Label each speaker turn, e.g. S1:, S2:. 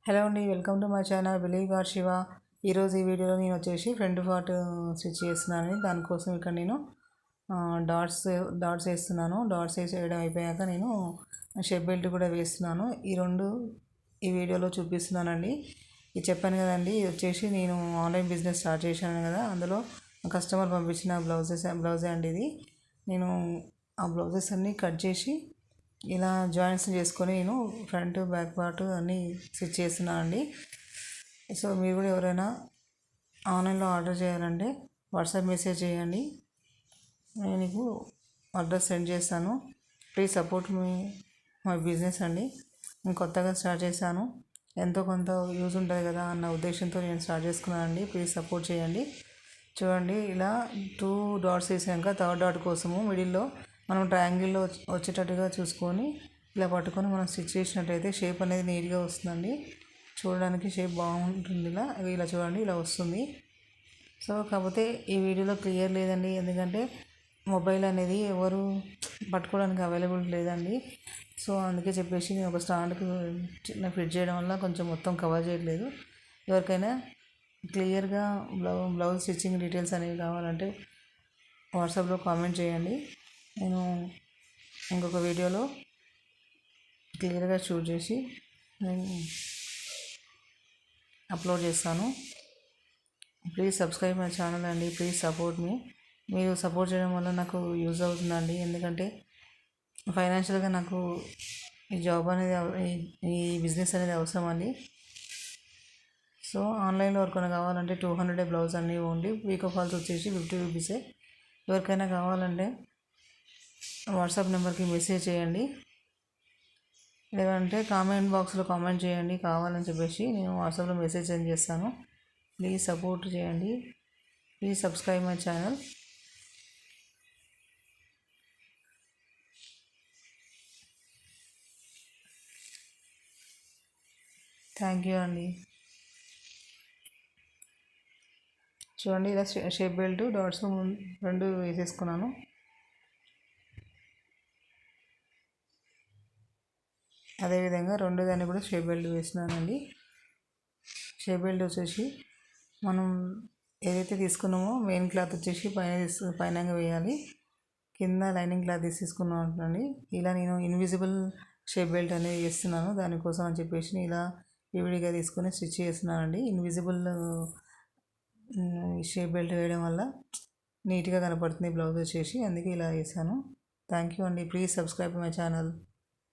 S1: Hello అండి, welcome to my channel believe God Shiva. ఈరోజు ఈ వీడియోలో నేను వచ్చేసి ఫ్రంట్ పార్ట్ స్టిచ్ చేస్తున్నాను. దానికోసం ఇక్కడ నేను డాట్స్ వేస్తున్నాను. డాట్స్ వేసేయడం అయిపోయాక నేను షేప్ బెల్ట్ కూడా వేస్తున్నాను. ఈ వీడియోలో చూపిస్తున్నానండి. ఇది చెప్పాను కదండి, ఇది వచ్చేసి నేను ఆన్లైన్ బిజినెస్ స్టార్ట్ చేశాను కదా, అందులో కస్టమర్ పంపించిన బ్లౌజే అండి ఇది. నేను ఆ బ్లౌజెస్ అన్నీ కట్ చేసి ఇలా జాయింట్స్ చేసుకొని నేను ఫ్రంట్ బ్యాక్ పార్ట్ అన్నీ స్టిచ్ చేస్తున్నాను అండి. సో మీరు కూడా ఎవరైనా ఆన్లైన్లో ఆర్డర్ చేయాలంటే వాట్సాప్ మెసేజ్ చేయండి, నేను నీకు అడ్రస్ సెండ్ చేస్తాను. ప్లీజ్ సపోర్ట్ మై బిజినెస్ అండి. నేను కొత్తగా స్టార్ట్ చేశాను, ఎంతో కొంత యూజ్ ఉంటుంది కదా అన్న ఉద్దేశంతో నేను స్టార్ట్ చేసుకున్నాను అండి. ప్లీజ్ సపోర్ట్ చేయండి. చూడండి, ఇలా 2 డాట్స్ వేసాక థర్డ్ డాట్ కోసము మిడిల్లో మనం ట్రయాంగిల్లో వచ్చేటట్టుగా చూసుకొని ఇలా పట్టుకొని మనం స్టిచ్ చేసినట్టయితే షేప్ అనేది నీట్గా వస్తుందండి. చూడడానికి షేప్ బాగుంటుంది. ఇలా చూడండి, ఇలా వస్తుంది. సో కాకపోతే ఈ వీడియోలో క్లియర్ లేదండి, ఎందుకంటే మొబైల్ అనేది ఎవరు పట్టుకోవడానికి అవైలబుల్ లేదండి. సో అందుకే చెప్పేసి నేను ఒక స్టాండ్కి చిన్న ఫిట్ చేయడం వల్ల కొంచెం మొత్తం కవర్ చేయట్లేదు. ఎవరికైనా క్లియర్గా బ్లౌజ్ స్టిచ్చింగ్ డీటెయిల్స్ అనేవి కావాలంటే వాట్సాప్లో కామెంట్ చేయండి. నేను ఇంకొక వీడియోలో క్లియర్గా షూట్ చేసి నేను అప్లోడ్ చేస్తాను. ప్లీజ్ సబ్స్క్రైబ్ మై ఛానల్ అండి. ప్లీజ్ సపోర్ట్ మీ. మీరు సపోర్ట్ చేయడం వల్ల నాకు యూజ్ అవుతుందండి, ఎందుకంటే ఫైనాన్షియల్గా నాకు ఈ జాబ్ అనేది ఈ బిజినెస్ అనేది అవసరం అండి. సో ఆన్లైన్లో ఎవరికైనా కావాలంటే 200 బ్లౌజ్ అన్నీ ఓన్లీ వీకో ఫాల్స్ వచ్చేసి 50 రూపీసే. ఎవరికైనా కావాలంటే వాట్సాప్ నెంబర్కి మెసేజ్ చేయండి, లేదంటే కామెంట్ బాక్స్లో కామెంట్ చేయండి కావాలని చెప్పేసి నేను వాట్సాప్లో మెసేజ్ సెండ్ చేస్తాను. ప్లీజ్ సపోర్ట్ చేయండి. Please subscribe my channel. Thank you అండి. చూడండి, ఇలా షేప్ బెల్ట్ డాట్స్ 2 వేసేసుకున్నాను. అదేవిధంగా దాన్ని కూడా షేప్ బెల్ట్ వేసినానండి. షేప్ బెల్ట్ వచ్చేసి మనం ఏదైతే తీసుకున్నామో మెయిన్ క్లాత్ వచ్చేసి పైన వేయాలి, కింద లైనింగ్ క్లాత్ తీసుకున్నాం అండి. ఇలా నేను ఇన్విజిబుల్ షేప్ బెల్ట్ అనేది వేస్తున్నాను. దానికోసం అని చెప్పేసి ఇలా విడిగా తీసుకొని స్టిచ్ చేస్తున్నానండి. ఇన్విజిబుల్ షేప్ బెల్ట్ వేయడం వల్ల నీట్గా కనపడుతుంది బ్లౌజ్ వచ్చేసి, అందుకే ఇలా వేసాను. థ్యాంక్ యూ అండి. Please subscribe my channel.